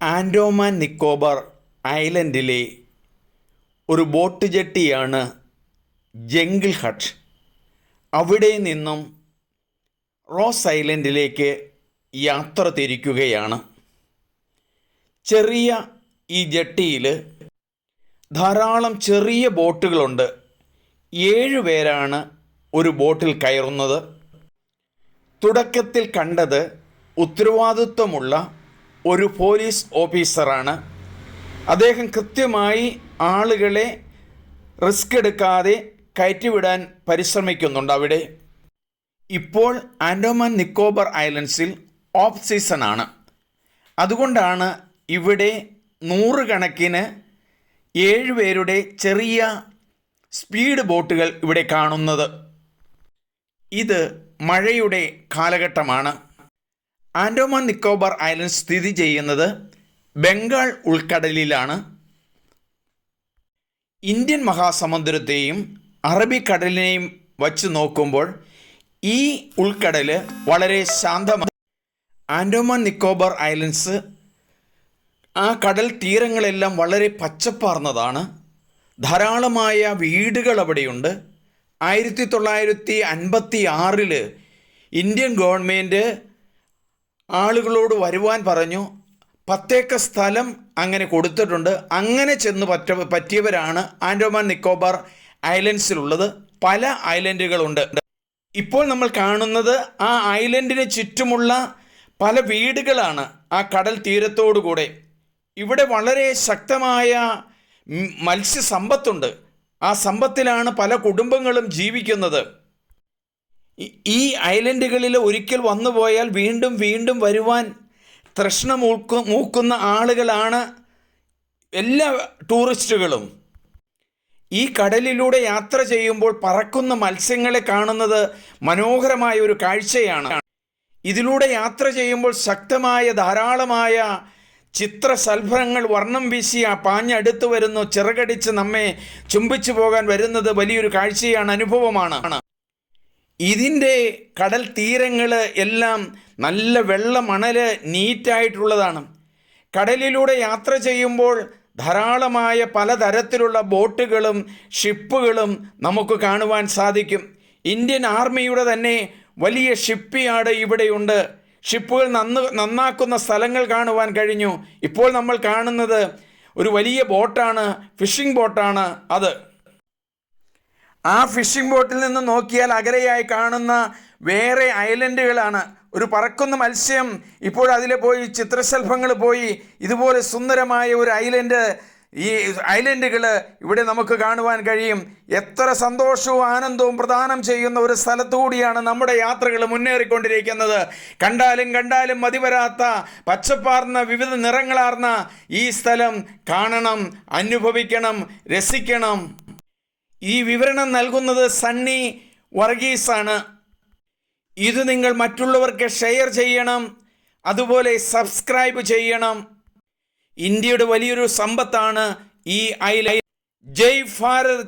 ആൻഡോമാൻ നിക്കോബാർ ഐലൻഡിലെ ഒരു boat ജെട്ടിയാണ് jungle hut. അവിടെ നിന്നും റോസ് ഐലൻഡിലേക്ക് യാത്ര തിരിക്കുകയാണ്. ചെറിയ ഈ ജെട്ടിയിൽ ധാരാളം ചെറിയ ബോട്ടുകളുണ്ട്. 7 പേരാണ് ഒരു ബോട്ടിൽ കയറുന്നത്. തുടക്കത്തിൽ കണ്ടത് ഉത്തരവാദിത്വമുള്ള ഒരു പോലീസ് ഓഫീസറാണ്. അദ്ദേഹം കൃത്യമായി ആളുകളെ റിസ്ക് എടുക്കാതെ കയറ്റിവിടാൻ പരിശ്രമിക്കുന്നുണ്ട്. അവിടെ ഇപ്പോൾ ആൻഡോമാൻ നിക്കോബാർ ഐലൻഡ്സിൽ ഓഫ് സീസണാണ്. അതുകൊണ്ടാണ് ഇവിടെ 100 കണക്കിന് 7 പേരുടെ ചെറിയ സ്പീഡ് ബോട്ടുകൾ ഇവിടെ കാണുന്നത്. ഇത് മഴയുടെ കാലഘട്ടമാണ്. ആൻഡോമാൻ നിക്കോബാർ ഐലൻഡ് സ്ഥിതി ചെയ്യുന്നത് ബംഗാൾ ഉൾക്കടലിലാണ്. ഇന്ത്യൻ മഹാസമുദ്രത്തെയും അറബിക്കടലിനെയും വച്ച് നോക്കുമ്പോൾ ഈ ഉൾക്കടൽ വളരെ ശാന്തമാണ്. ആൻഡോമാൻ നിക്കോബാർ ഐലൻഡ്സ് ആ കടൽ തീരങ്ങളെല്ലാം വളരെ പച്ചപ്പാർന്നതാണ്. ധാരാളമായ വീടുകൾ അവിടെയുണ്ട്. 1956 ഇന്ത്യൻ ഗവൺമെൻറ് ആളുകളോട് വരുവാൻ പറഞ്ഞു. 10 ഏക്കർ സ്ഥലം അങ്ങനെ കൊടുത്തിട്ടുണ്ട്. അങ്ങനെ ചെന്ന് പറ്റിയവരാണ് ആൻഡോമാൻ നിക്കോബാർ ഐലൻഡ്സിലുള്ളത്. പല ഐലൻഡുകളുണ്ട്. ഇപ്പോൾ നമ്മൾ കാണുന്നത് ആ ഐലൻഡിന് ചുറ്റുമുള്ള പല വീടുകളാണ് ആ കടൽ തീരത്തോടുകൂടെ. ഇവിടെ വളരെ ശക്തമായ മത്സ്യസമ്പത്തുണ്ട്. ആ സമ്പത്തിലാണ് പല കുടുംബങ്ങളും ജീവിക്കുന്നത്. ഈ ഐലൻഡുകളിൽ ഒരിക്കൽ വന്നുപോയാൽ വീണ്ടും വീണ്ടും വരുവാൻ തൃഷ്ണ മൂക്കുന്ന ആളുകളാണ് എല്ലാ ടൂറിസ്റ്റുകളും. ഈ കടലിലൂടെ യാത്ര ചെയ്യുമ്പോൾ പറക്കുന്ന മത്സ്യങ്ങളെ കാണുന്നത് മനോഹരമായ ഒരു കാഴ്ചയാണ്. ഇതിലൂടെ യാത്ര ചെയ്യുമ്പോൾ ശക്തമായ ധാരാളമായ ചിത്രശലഭങ്ങൾ വർണ്ണം വീശി പാഞ്ഞടുത്ത് വരുന്നു. ചിറകടിച്ച് നമ്മെ ചുംബിച്ചു പോകാൻ വരുന്നത് വലിയൊരു കാഴ്ചയാണ്, അനുഭവമാണ്. ഇതിൻ്റെ കടൽ തീരങ്ങൾ എല്ലാം നല്ല വെള്ള മണൽ നീറ്റായിട്ടുള്ളതാണ്. കടലിലൂടെ യാത്ര ചെയ്യുമ്പോൾ ധാരാളമായ പലതരത്തിലുള്ള ബോട്ടുകളും ഷിപ്പുകളും നമുക്ക് കാണുവാൻ സാധിക്കും. ഇന്ത്യൻ ആർമിയുടെ തന്നെ വലിയ ഷിപ്പ് യാർഡ് ഇവിടെയുണ്ട്. ഷിപ്പുകൾ നന്നാക്കുന്ന സ്ഥലങ്ങൾ കാണുവാൻ കഴിഞ്ഞു. ഇപ്പോൾ നമ്മൾ കാണുന്നത് ഒരു വലിയ ബോട്ടാണ്, ഫിഷിംഗ് ബോട്ടാണ് അത്. ആ ഫിഷിംഗ് ബോട്ടിൽ നിന്ന് നോക്കിയാൽ അകലെയായി കാണുന്ന വേറെ ഐലൻഡുകളാണ്. ഒരു പറക്കുന്ന മത്സ്യം ഇപ്പോൾ അതിൽ പോയി, ചിത്രശലഭങ്ങൾ പോയി. ഇതുപോലെ സുന്ദരമായ ഒരു ഐലൻഡ്, ഈ ഐലൻഡുകൾ ഇവിടെ നമുക്ക് കാണുവാൻ കഴിയും. എത്ര സന്തോഷവും ആനന്ദവും പ്രദാനം ചെയ്യുന്ന ഒരു സ്ഥലത്തുകൂടിയാണ് നമ്മുടെ യാത്രകൾ മുന്നേറിക്കൊണ്ടിരിക്കുന്നത്. കണ്ടാലും കണ്ടാലും മതിവരാത്ത പച്ചപ്പാർന്ന വിവിധ നിറങ്ങളാർന്ന ഈ സ്ഥലം കാണണം, അനുഭവിക്കണം, രസിക്കണം. ഈ വിവരണം നൽകുന്നത് സണ്ണി വർഗീസാണ്. ഇത് നിങ്ങൾ മറ്റുള്ളവർക്ക് ഷെയർ ചെയ്യണം, അതുപോലെ സബ്സ്ക്രൈബ് ചെയ്യണം. ഇന്ത്യയുടെ വലിയൊരു സമ്പത്താണ് ഈ ഐലൻഡ്. ജയ് ഭാരത്.